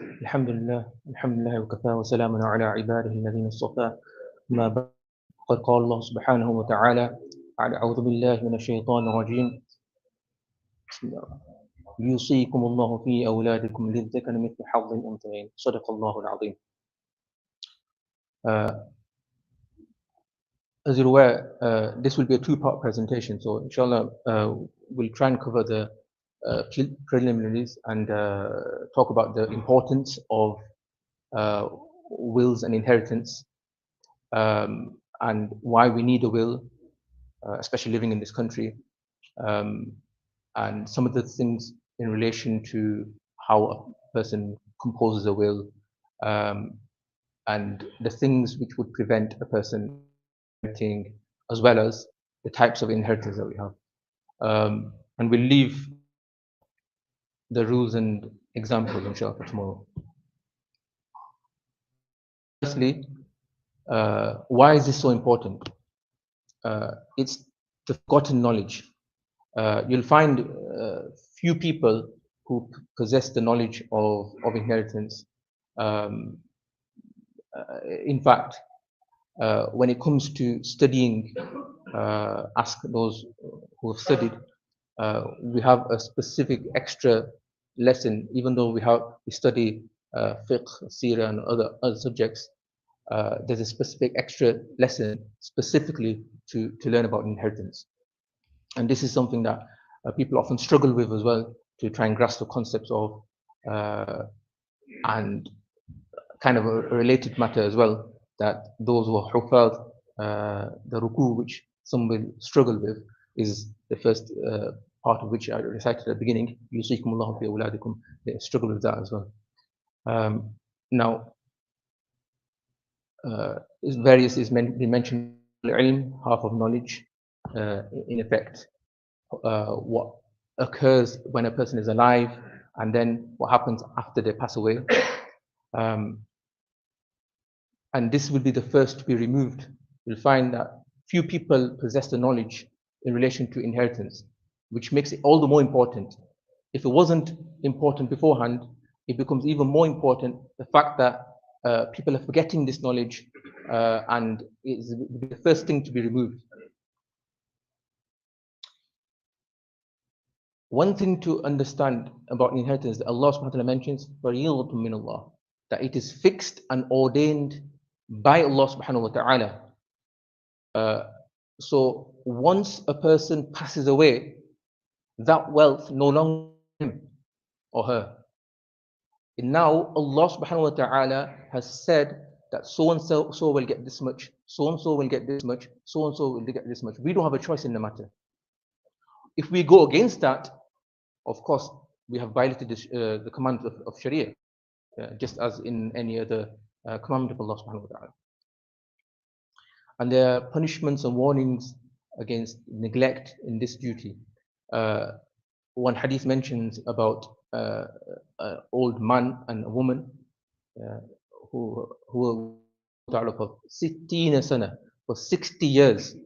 الحمد لله وكفى وسلام على عباده الذين اصطفى ما بعد قد قال الله سبحانه وتعالى أعوذ بالله من الشيطان الرجيم بسم الله يوصيكم الله في أولادكم للذكر مثل حظ الأنثيين صدق الله العظيم. As you're aware, this will be a two-part presentation, so inshallah we'll try and cover the preliminaries and talk about the importance of wills and inheritance, and why we need a will, especially living in this country, and some of the things in relation to how a person composes a will, and the things which would prevent a person inheriting, as well as the types of inheritance that we have. And we'll leave the rules and examples, inshallah, for tomorrow. Firstly, why is this so important? It's the forgotten knowledge. You'll find few people who possess the knowledge of inheritance. In fact, when it comes to studying, ask those who have studied, we have a specific extra lesson, even though we study fiqh, seerah, and other subjects. There's a specific extra lesson specifically to learn about inheritance. And this is something that people often struggle with as well, to try and grasp the concepts of, and kind of a related matter as well, that those who are hufaz, the ruku, which some will struggle with, is the first part of which I recited at the beginning, يُوصِيكُمُ اللَّهُ فِي أَوْلَادِكُمْ. They struggle with that as well. Now, various is mentioned, ilm, half of knowledge, in effect, what occurs when a person is alive, and then what happens after they pass away. And this will be the first to be removed. You'll find that few people possess the knowledge in relation to inheritance, which makes it all the more important. If it wasn't important beforehand, it becomes even more important, the fact that people are forgetting this knowledge, and it's the first thing to be removed. One thing to understand about inheritance that Allah subhanahu wa ta'ala mentions, فَرِيضَةٌ مِّنَ اللَّهِ, that it is fixed and ordained by Allah subhanahu wa ta'ala. So once a person passes away, that wealth no longer him or her. And now Allah subhanahu wa ta'ala has said that so and so will get this much, so and so will get this much, so and so will get this much. We don't have a choice in the matter. If we go against that, of course, we have violated the command of Sharia, just as in any other commandment of Allah subhanahu wa ta'ala. And there are punishments and warnings against neglect in this duty. One hadith mentions about an old man and a woman who were for 60 sana, for 60 years.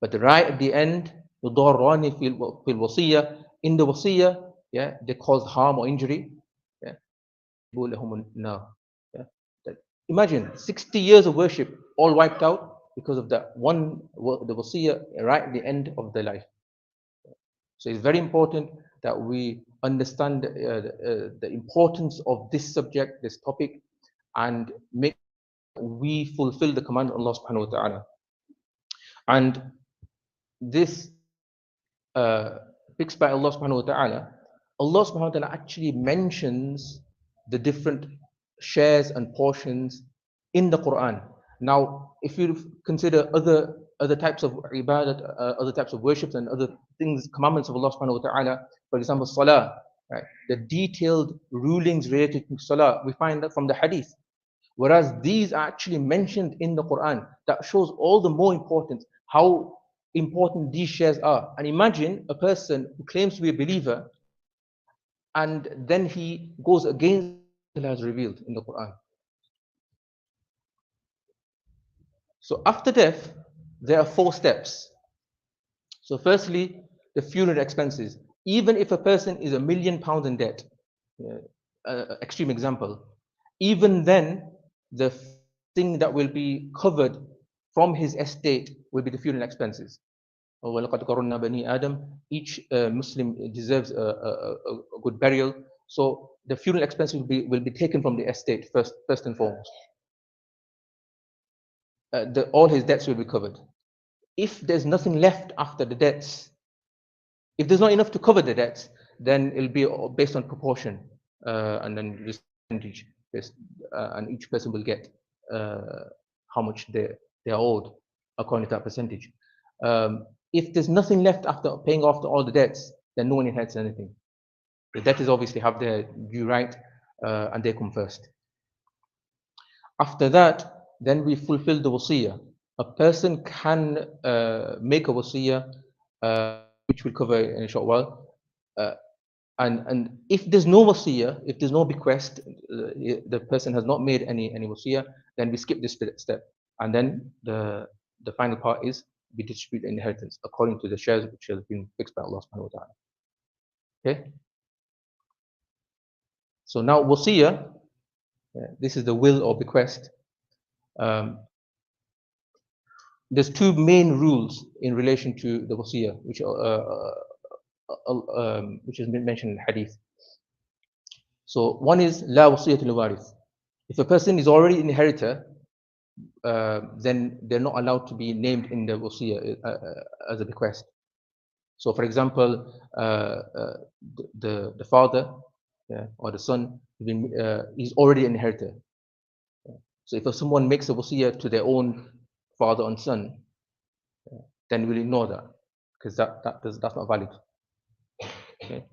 But right at the end, يضاران في الوصية, in the wasiyah, they cause harm or injury. Imagine 60 years of worship all wiped out because of that one, the wasiyah right at the end of their life. So it's very important that we understand the importance of this subject, this topic, and make we fulfill the command of Allah subhanahu wa ta'ala. And this fixed by Allah subhanahu wa ta'ala, Allah subhanahu wa ta'ala actually mentions the different shares and portions in the Quran. Now, if you consider other types of ibadat, other types of worships and other things, commandments of Allah subhanahu wa ta'ala, for example, salah, right? The detailed rulings related to salah, we find that from the hadith. Whereas these are actually mentioned in the Quran, that shows all the more importance, how important these shares are. And imagine a person who claims to be a believer, and then he goes against what Allah has revealed in the Quran. So after death, there are 4 steps. So firstly, the funeral expenses. Even if a person is £1 million in debt, extreme example, even then, the thing that will be covered from his estate will be the funeral expenses. Each Muslim deserves a good burial. So the funeral expenses will be taken from the estate first and foremost. All his debts will be covered. If there's nothing left after the debts, if there's not enough to cover the debts, then it'll be based on proportion, and then this percentage, and each person will get how much they're owed according to that percentage. If there's nothing left after paying off all the debts, then no one inherits anything. The debtors obviously have their due right, and they come first. After that, then we fulfill the wasiyah. A person can make a wasiyah, which we'll cover in a short while. And if there's no wasiyah, if there's no bequest, the person has not made any wasiyah, then we skip this step. And then the final part is we distribute the inheritance according to the shares which has been fixed by Allah subhanahu wa ta'ala. Okay? So now wasiyah, this is the will or bequest. There's two main rules in relation to the wasiyah, which has been mentioned in the hadith. So one is la wasiyah lil warith. If a person is already an inheritor, then they're not allowed to be named in the wasiyah as a bequest. So, for example, the father, or the son is already an inheritor. So, if someone makes a wasiyah to their own father and son, then we'll ignore that because that's not valid. Okay.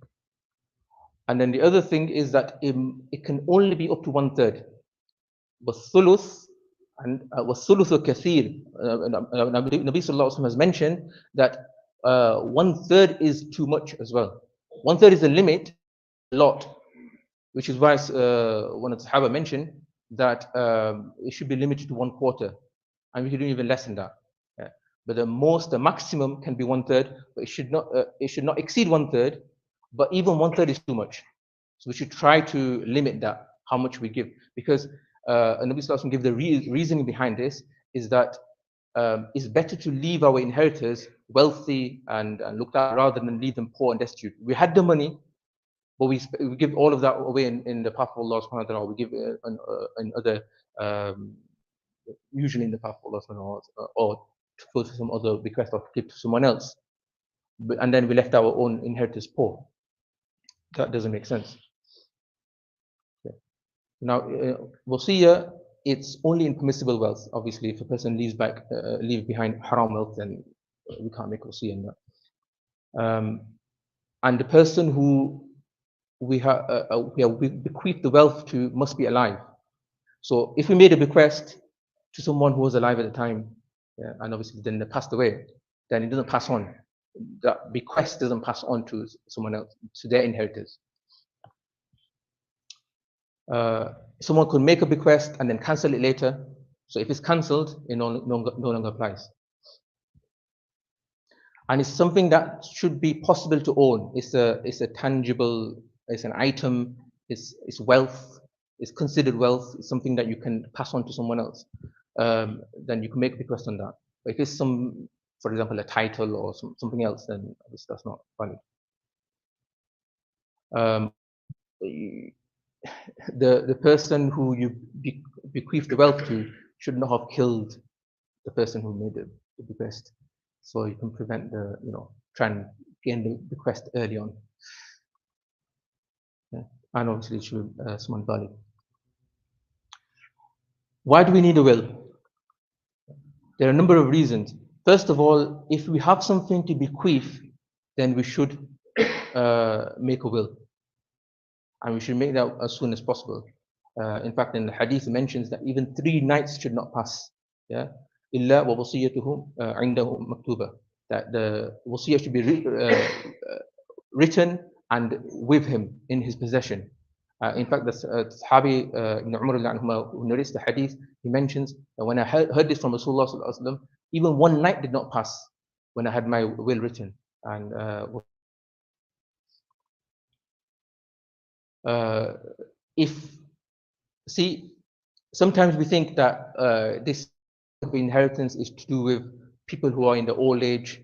And then the other thing is that it can only be up to 1/3. والثلث and والثلث كثير. Nabi Sallallahu Alaihi Wasallam has mentioned that 1/3 is too much as well. 1/3 is the limit, a lot, which is why one of the Sahaba mentioned that it should be limited to 1/4, and we should do even less than that. But the maximum can be 1/3, but it should not exceed 1/3. But even 1/3 is too much, so we should try to limit that how much we give, because Nabi Sallallahu Alaihi Wasallam give the reasoning behind this is that it's better to leave our inheritors wealthy and looked at rather than leave them poor and destitute. We had the money, but we give all of that away in the path of Allah subhanahu wa ta'ala. We give in other, usually in the path of Allah subhanahu wa ta'ala, or to fulfill some other bequest or to give to someone else. And then we left our own inheritors poor. That doesn't make sense. Okay. Now, wasiyah, it's only in permissible wealth. Obviously, if a person leaves behind haram wealth, then we can't make wasiyah in that. And the person who we bequeath the wealth to must be alive. So if we made a bequest to someone who was alive at the time, and obviously then they passed away, then it doesn't pass on. That bequest doesn't pass on to someone else, to their inheritors. Someone could make a bequest and then cancel it later. So if it's cancelled, it no longer applies. And it's something that should be possible to own. It's a tangible, it's an item, it's wealth, it's considered wealth, it's something that you can pass on to someone else. Then you can make a bequest on that. But if it's for example, a title or something else, then that's not valid. The person who you bequeath the wealth to should not have killed the person who made the bequest, so you can prevent try and gain the bequest early on. And obviously it should be someone valid. Why do we need a will? There are a number of reasons. First of all, if we have something to bequeath, then we should make a will. And we should make that as soon as possible. In fact, in the hadith, it mentions that even 3 nights should not pass. Illa wa wasiyatuhu indahu maktuba. That the wasiyah should be written and with him in his possession. In fact, the Sahabi Ibn Umar who narrates the hadith, he mentions that when I heard this from Rasulullah Sallallahu Alaihi Wasallam, even 1 night did not pass when I had my will written. And if see, sometimes we think that this inheritance is to do with people who are in the old age,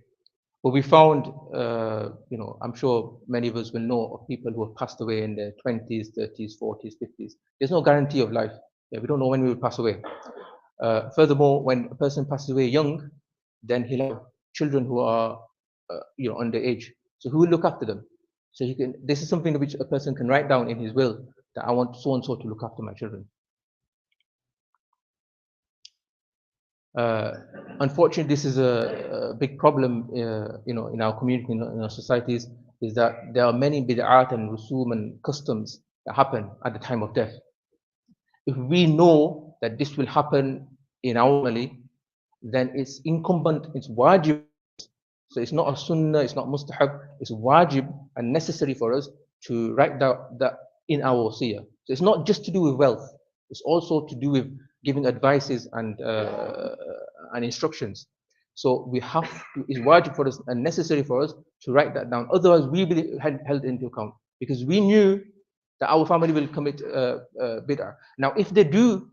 but we found, I'm sure many of us will know of people who have passed away in their 20s, 30s, 40s, 50s. There's no guarantee of life. Yeah, we don't know when we will pass away. Furthermore, when a person passes away young, then he'll have children who are, underage. So who will look after them? So he can. This is something which a person can write down in his will that I want so and so to look after my children. Uh, Unfortunately, this is a big problem, in our community, in our societies, is that there are many bid'at and rusum and customs that happen at the time of death. If we know that this will happen in our family, then it's incumbent, it's wajib. So it's not a sunnah, it's not mustahab, it's wajib and necessary for us to write that in our wasiyah. So it's not just to do with wealth, it's also to do with giving advices and instructions. So we have to, it's wajib for us and necessary for us to write that down. Otherwise, we will be held into account because we knew that our family will commit bid'ah. Now, if they do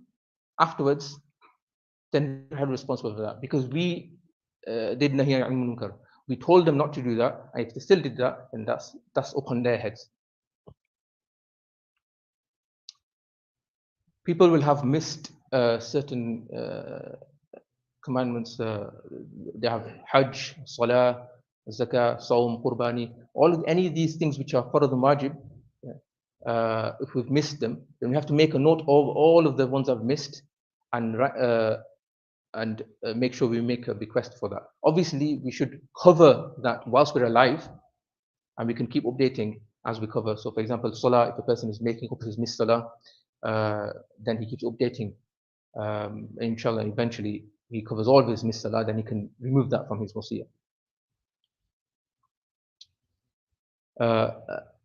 afterwards, then we have responsible for that because we did nahi anil munkar. We told them not to do that, and if they still did that, then that's upon their heads. People will have missed certain commandments. They have Hajj, Salah, Zakah, Sawm, Qurbani, any of these things which are part of the wajib. If we've missed them, then we have to make a note of all of the ones I've missed and make sure we make a bequest for that. Obviously, we should cover that whilst we're alive, and we can keep updating as we cover. So, for example, Salah, if a person is making up his missed Salah, then he keeps updating. Inshallah, eventually he covers all of his missed Salah, then he can remove that from his wasiyah.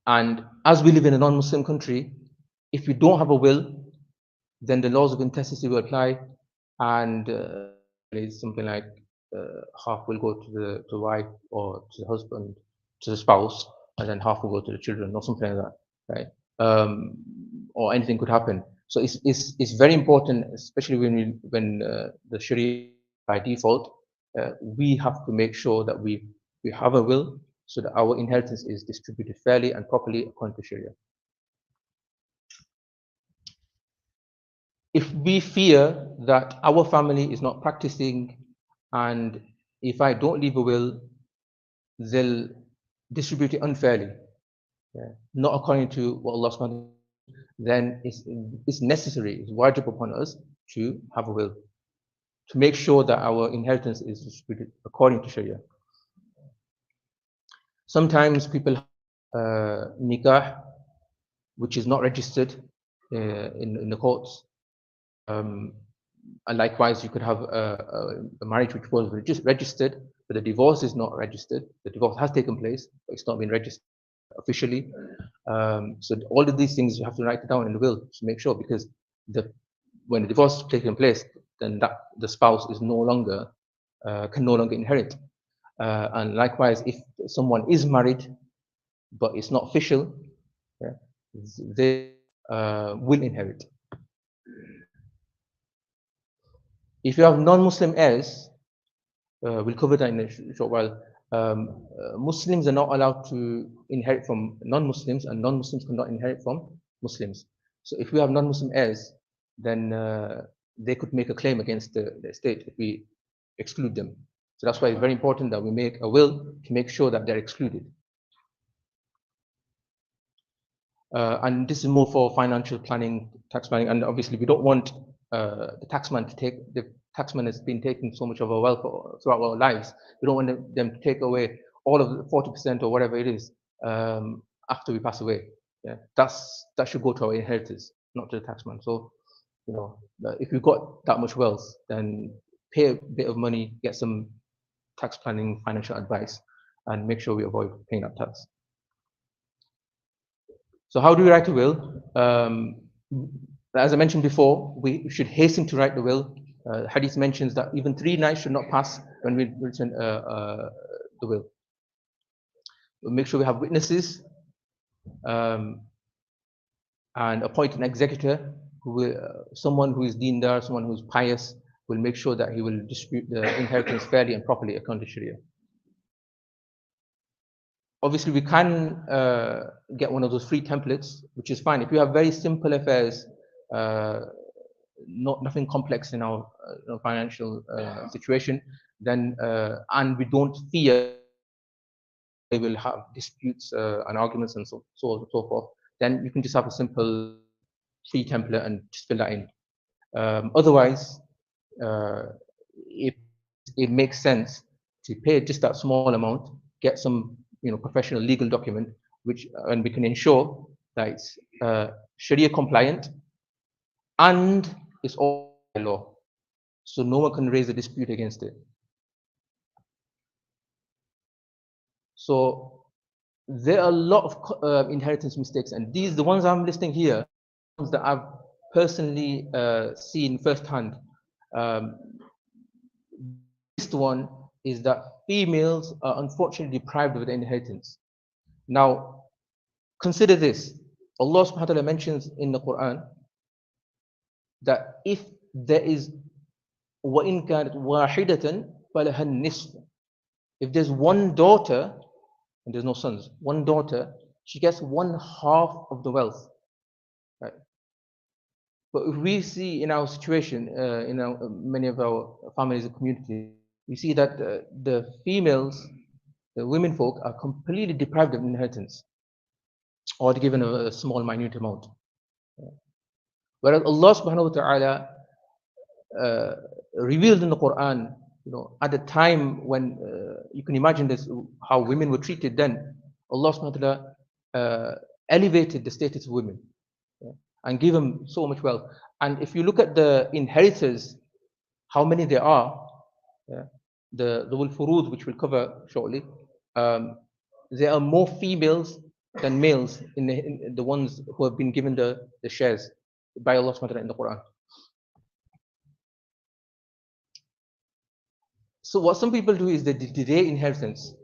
And as we live in a non-Muslim country, if we don't have a will, then the laws of intestacy will apply, and it's something like half will go to the wife or to the husband, to the spouse, and then half will go to the children or something like that, right? Or anything could happen. So it's very important, especially when the Sharia by default, we have to make sure that we have a will so that our inheritance is distributed fairly and properly according to Sharia. If we fear that our family is not practicing, and if I don't leave a will, they'll distribute it unfairly, not according to what Allah subhanahu wa ta'ala, then it's necessary, it's wajib upon us to have a will, to make sure that our inheritance is distributed according to Sharia. Sometimes people have nikah, which is not registered in the courts. And likewise, you could have a marriage which was registered, but the divorce is not registered. The divorce has taken place, but it's not been registered officially. So all of these things you have to write it down in the will to make sure, because when the divorce is taking place, then the spouse is no longer can no longer inherit. And likewise, if someone is married but it's not official, they will inherit. If you have non-Muslim heirs, we'll cover that in a short while. Muslims are not allowed to inherit from non-Muslims, and non-Muslims cannot inherit from Muslims. So if we have non-Muslim heirs, then they could make a claim against the estate if we exclude them. So that's why it's very important that we make a will to make sure that they're excluded. And this is more for financial planning, tax planning, and obviously we don't want the taxman has been taking so much of our wealth throughout our lives. We don't want them to take away all of the 40% or whatever it is after we pass away. Yeah, that should go to our inheritors, not to the taxman. So, if you've got that much wealth, then pay a bit of money, get some tax planning, financial advice, and make sure we avoid paying that tax. So how do we write a will? As I mentioned before, we should hasten to write the will. Hadith mentions that even 3 nights should not pass when we written the will. We'll make sure we have witnesses. and appoint an executor who will, someone who is deendar, someone who is pious, will make sure that he will distribute the inheritance fairly and properly according to Sharia. Obviously, we can get one of those free templates, which is fine. If you have very simple affairs, uh, nothing complex in our financial situation, then and we don't fear they will have disputes and arguments and so on and so forth, then you can just have a simple free template and just fill that in. Otherwise, uh, if it makes sense to pay just that small amount, get some professional legal document, which and we can ensure that it's Sharia compliant and it's all by law, so no one can raise a dispute against it. So there are a lot of inheritance mistakes, and the ones I'm listing here, ones that I've personally seen firsthand. This one is that females are unfortunately deprived of the inheritance. Now, consider this. Allah subhanahu wa ta'ala mentions in the Quran that if there is وَإِن كَانَتْ وَاحِدَةً فَلَهَا النِّصْفُ. If there's one daughter, and there's no sons, one daughter, she gets 1/2 of the wealth. Right? But if we see in our situation, in many of our families and communities, we see that the females, the women folk, are completely deprived of inheritance, or given a small, minute amount. Whereas Allah subhanahu wa ta'ala revealed in the Quran, at a time when you can imagine this, how women were treated then. Allah subhanahu wa ta'ala elevated the status of women, and gave them so much wealth. And if you look at the inheritors, how many there are, the Furud, which we'll cover shortly, there are more females than males in the ones who have been given the shares by Allah subhanahu wa ta'ala in the Quran. So what some people do is they delay inheritance.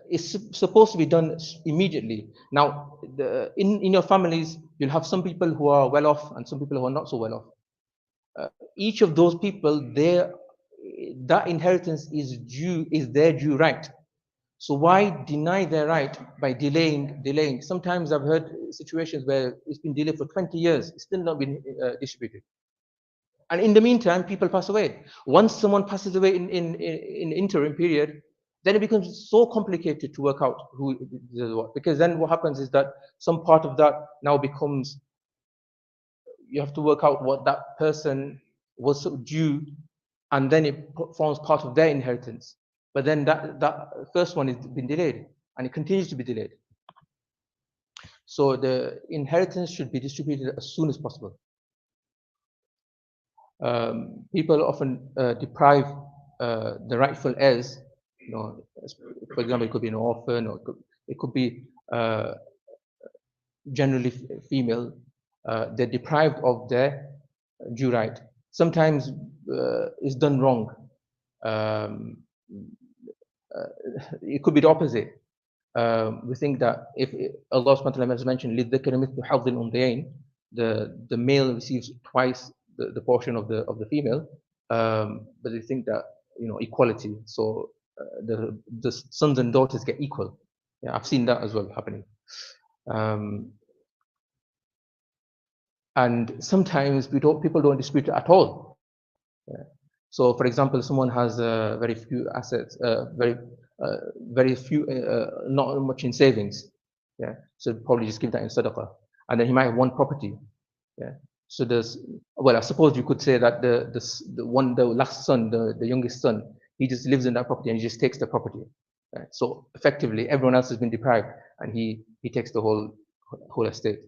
It's supposed to be done immediately. Now, in your families, you'll have some people who are well off and some people who are not so well off. Each of those people, that inheritance is their due right. So why deny their right by delaying? Sometimes I've heard situations where it's been delayed for 20 years, it's still not been distributed. And in the meantime, people pass away. Once someone passes away in interim period, then it becomes so complicated to work out who does what. Because then what happens is that some part of that now becomes, you have to work out what that person was due, and then it forms part of their inheritance. But then that first one has been delayed, and it continues to be delayed. So the inheritance should be distributed as soon as possible. People often deprive the rightful heirs. For example, it could be an orphan, or it could be generally female. They're deprived of their due right. Sometimes it's done wrong. It could be the opposite. We think that if Allah subhanahu wa ta'ala has mentioned the male receives twice the portion of the female, but they think that equality, so the sons and daughters get equal. Yeah, I've seen that as well happening. And sometimes people don't dispute it at all. Yeah. So, for example, someone has very few assets, very few, not much in savings. Yeah, so probably just give that in sadaqah, and then he might have one property. Yeah, so I suppose you could say that the last son, the youngest son, he just lives in that property and he just takes the property. Right? So effectively, everyone else has been deprived, and he takes the whole estate.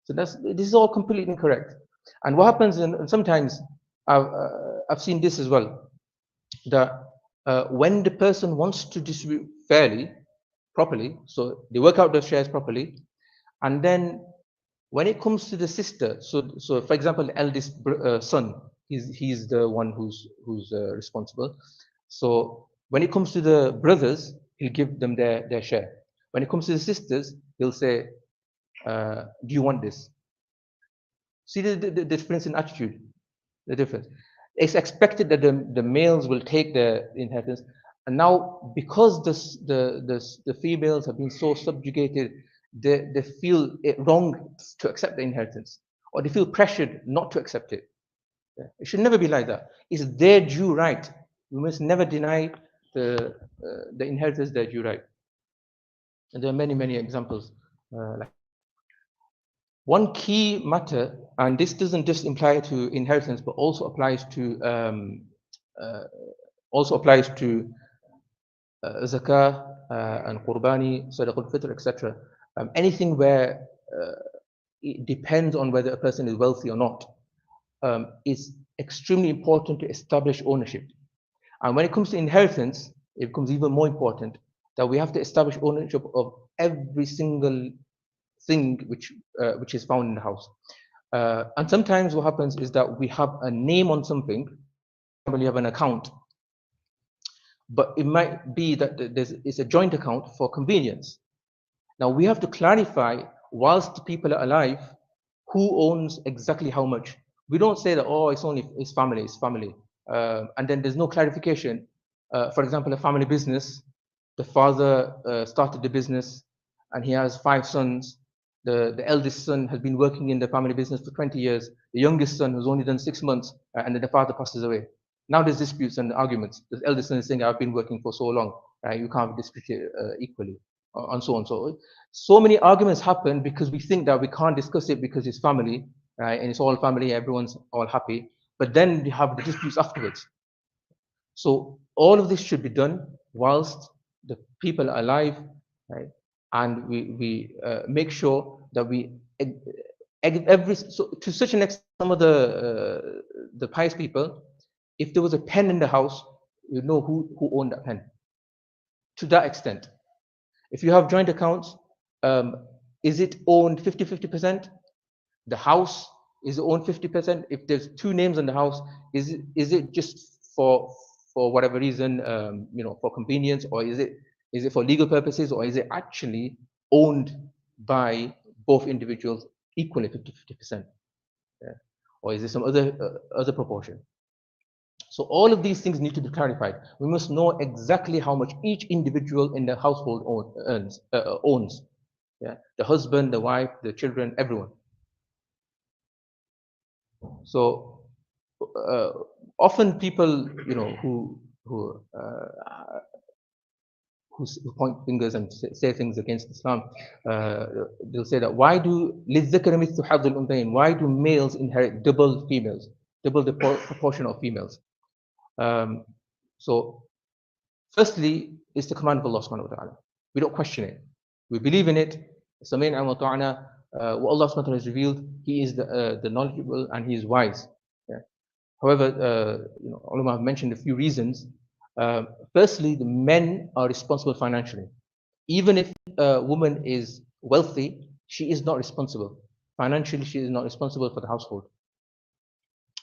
So this is all completely incorrect. And what happens, and sometimes I've seen this as well, that when the person wants to distribute fairly, properly, so they work out the shares properly, and then when it comes to the sister, so for example, the eldest son, he's the one who's responsible. So when it comes to the brothers, he'll give them their share. When it comes to the sisters, he'll say, do you want this? See the difference in attitude, the difference. It's expected that the males will take the inheritance, and now because the females have been so subjugated, they feel it wrong to accept the inheritance, or they feel pressured not to accept it. It should never be like that. It's their due right. We must never deny the inheritors their due right. And there are many examples. Like one key matter, and this doesn't just apply to inheritance, but also applies to uh, zakah and qurbani, sadaqul fitr, etc. Anything where it depends on whether a person is wealthy or not, is extremely important to establish ownership. And when it comes to inheritance, it becomes even more important that we have to establish ownership of every single thing which is found in the house. And sometimes what happens is that we have a name on something, we have an account, but it might be that it's a joint account for convenience. Now we have to clarify, whilst the people are alive, who owns exactly how much. We don't say that, oh, it's family. And then there's no clarification. For example, a family business, the father started the business and he has 5 sons. The eldest son has been working in the family business for 20 years. The youngest son has only done 6 months, and then the father passes away. Now there's disputes and arguments. The eldest son is saying, I've been working for so long, you can't dispute it equally, and so on. So many arguments happen because we think that we can't discuss it because it's family, right? And it's all family, everyone's all happy. But then we have the disputes afterwards. So all of this should be done whilst the people are alive, right? And we make sure that we to such an extent, some of the pious people, if there was a pen in the house, you know who owned that pen. To that extent, if you have joint accounts, is it owned 50-50%? The house is owned 50%. If there's 2 names on the house, is it just for whatever reason, for convenience, or is it for legal purposes, or is it actually owned by both individuals equally 50-50%? Yeah. Or is there some other proportion? So all of these things need to be clarified. We must know exactly how much each individual in the household owns. Yeah, the husband, the wife, the children, everyone. So often people, who point fingers and say things against Islam, they'll say that why do males inherit double the proportion of females? So firstly, it's the command of Allah subhanahu wa ta'ala. We don't question it. We believe in it. What Allah subhanahu wa ta'ala has revealed, He is the knowledgeable and He is wise. Yeah. However, ulama have mentioned a few reasons. Firstly, the men are responsible financially. Even if a woman is wealthy, she is not responsible. Financially, she is not responsible for the household.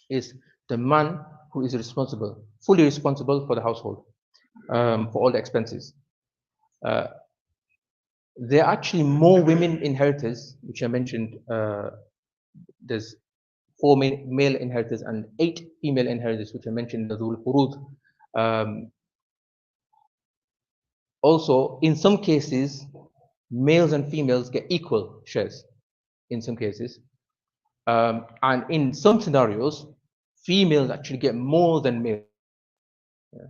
It's the man who is responsible, fully responsible for the household, for all the expenses. There are actually more women inheritors, which I mentioned. There's 4 male inheritors and 8 female inheritors, which I mentioned, the Dhul Furud. Also, in some cases, males and females get equal shares, in some cases. And in some scenarios, females actually get more than males. Yeah.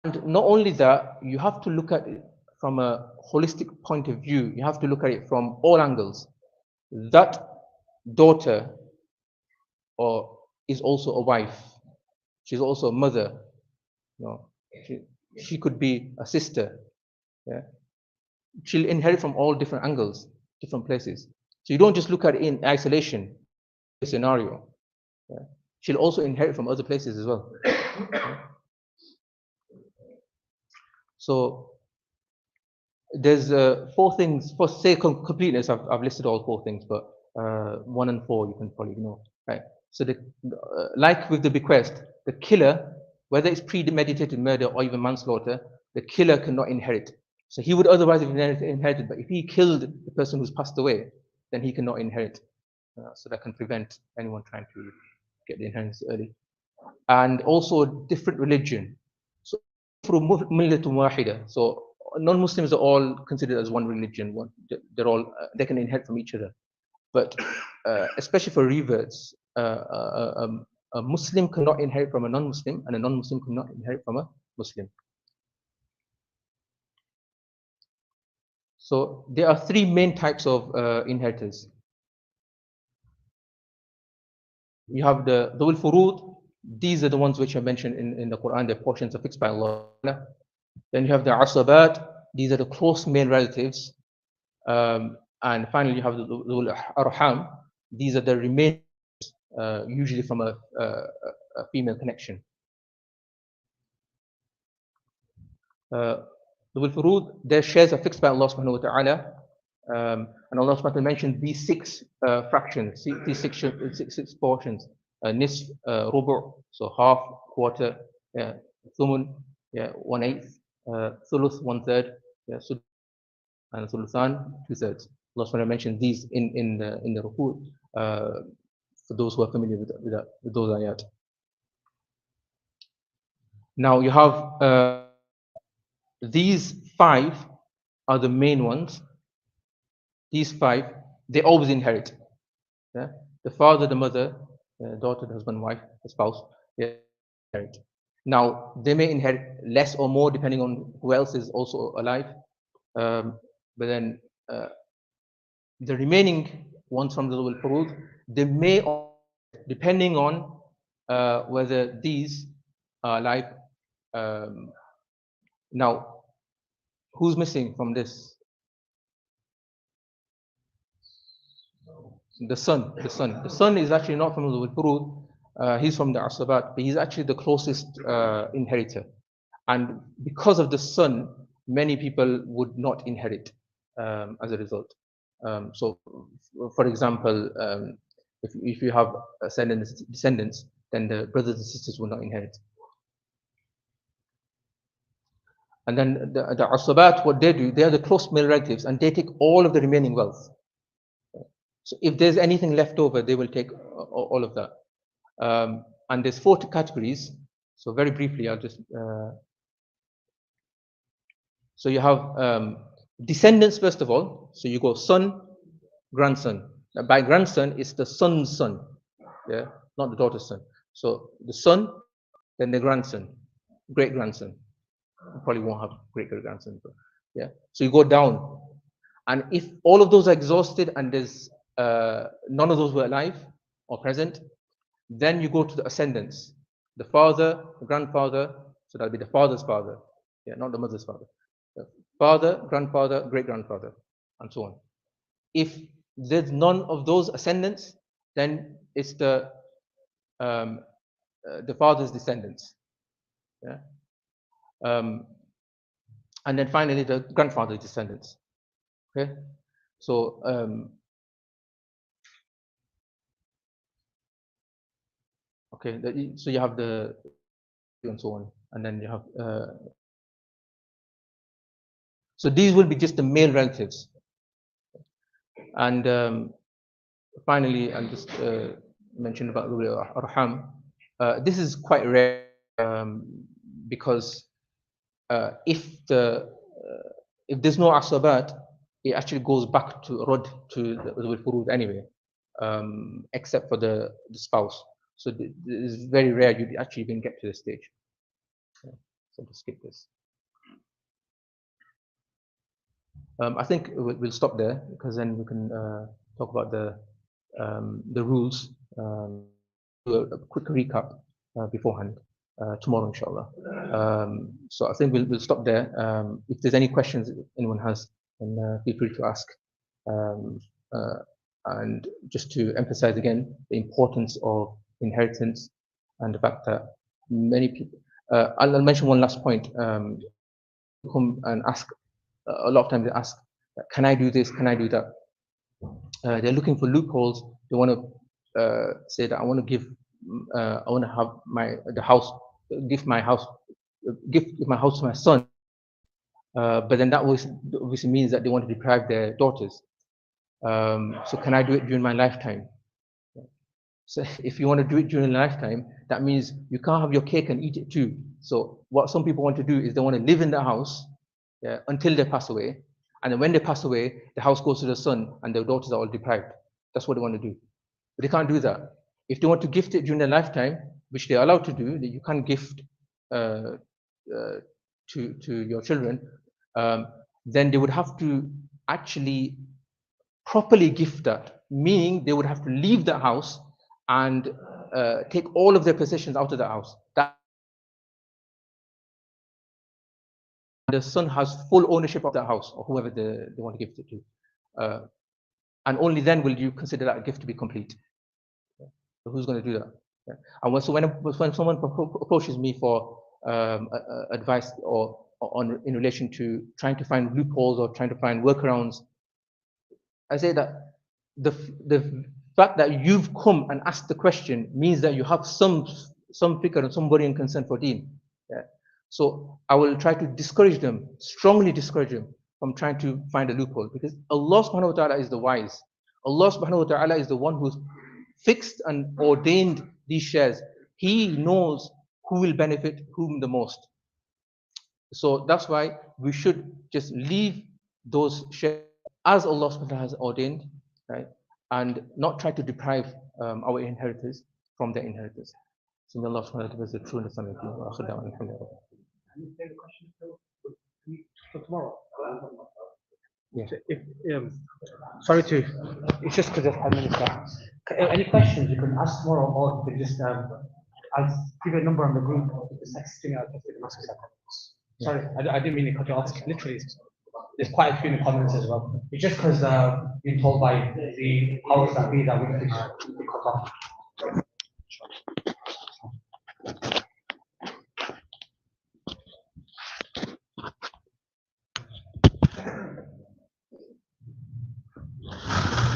And not only that, you have to look at it from a holistic point of view. You have to look at it from all angles. That daughter is also a wife. She's also a mother. She could be a sister. Yeah? She'll inherit from all different angles, different places. So you don't just look at it in isolation, scenario. Yeah? She'll also inherit from other places as well. Yeah? So there's 4 things. For sake of completeness, I've listed all 4 things, but 1 and 4 you can probably ignore. Right? So like with the bequest, the killer, whether it's premeditated murder or even manslaughter, the killer cannot inherit. So he would otherwise have inherited, but if he killed the person who's passed away, then he cannot inherit. so that can prevent anyone trying to get the inheritance early. And also different religion. So from millatun wahida. So non-Muslims are all considered as one religion. They're all they can inherit from each other. But especially for reverts, a Muslim cannot inherit from a non-Muslim, and a non-Muslim cannot inherit from a Muslim. So there are three main types of inheritors. You have the Dhul Furud. These are the ones which are mentioned in the Quran. Their portions are fixed by Allah. Then you have the Asabat. These are the close male relatives. And finally, you have the Dhul Arham. These are the remaining, usually from a female connection. The Dhul Furud, their shares are fixed by Allah subhanahu wa ta'ala. And Allah subhanahu wa ta'ala mentioned these six fractions, these six portions. Nisf, rubu', so half, quarter, thumun, 1/8, thuluth, 1/3, and thuluthan, 2/3. Allah subhanahu wa ta'ala mentioned these in the ruku, for those who are familiar with those ayat. Now you have these five are the main ones. These five, they always inherit. Yeah? The father, the mother, daughter, the husband, wife, the spouse, they inherit. Now, they may inherit less or more depending on who else is also alive. But then the remaining ones from the Dhul Furud, they may, depending on whether these are alive. Now, who's missing from this? The son. The son is actually not from the Furud. He's from the Asabat, but he's actually the closest inheritor. And because of the son, many people would not inherit as a result. So, for example, if you have descendants, then the brothers and sisters will not inherit. And then the Asabat, what they do, they are the close male relatives, and they take all of the remaining wealth. So if there's anything left over, they will take all of that. And there's 4 categories. So very briefly, I'll just. So you have descendants first of all. So you go son, grandson. Now by grandson, it's the son's son, yeah, not the daughter's son. So the son, then the grandson, great grandson. You probably won't have great grandson, but yeah. So you go down, and if all of those are exhausted and there's none of those were alive or present, then you go to the ascendants, the father, the grandfather, so that'll be the father's father, yeah, not the mother's father. The father, grandfather, great grandfather, and so on. If there's none of those ascendants, then it's the father's descendants, yeah. And then finally the grandfather's descendants. Okay, so okay, so you have the and so on, and then you have so these will be just the male relatives. And finally, I'll just mention about the arham. This is quite rare because if there's no asabat, it actually goes back to rod to the furud anyway, except for the spouse. So it's very rare you actually even get to this stage. So to skip this. I think we'll stop there because then we can talk about the rules. Do a quick recap beforehand tomorrow, inshallah. So I think we'll stop there. If there's any questions anyone has, then feel free to ask. And just to emphasize again the importance of inheritance and the fact that many people. I'll mention one last point. Come and ask. A lot of times they ask, "Can I do this? Can I do that?" They're looking for loopholes. They want to say that I want to give, I want to have give my house to my son. But then that obviously means that they want to deprive their daughters. So can I do it during my lifetime? So if you want to do it during lifetime, that means you can't have your cake and eat it too. So what some people want to do is they want to live in the house, yeah, until they pass away. And then when they pass away, the house goes to the son and their daughters are all deprived. That's what they want to do. But they can't do that. If they want to gift it during their lifetime, which they're allowed to do, that you can gift uh, uh, to your children, then they would have to actually properly gift that, meaning they would have to leave the house and take all of their possessions out of the house. That the son has full ownership of that house, or whoever they want to gift it to. And only then will you consider that gift to be complete. So who's going to do that? Yeah. And when someone approaches me for advice or on in relation to trying to find loopholes or trying to find workarounds, I say that the fact that you've come and asked the question means that you have some fikr and some worrying concern for deen. Yeah. So I will try to discourage them, strongly discourage them from trying to find a loophole, because Allah subhanahu wa ta'ala is the wise. Allah subhanahu wa ta'ala is the one who's fixed and ordained these shares. He knows who will benefit whom the most. So that's why we should just leave those shares as Allah subhanahu wa ta'ala has ordained, right? And not try to deprive our inheritors from their inheritors. So may Allah subhanahu wa ta'ala give us the true understanding. For tomorrow. Yeah. If, sorry to, it's just because there's 10 minutes left. Any questions you can ask tomorrow, or you can just, I'll give you a number on the group. The next thing I'll just ask you. Sorry, I didn't mean to cut you off. Literally, there's quite a few in the comments as well. It's just because been told by the powers that be that we need to cut off.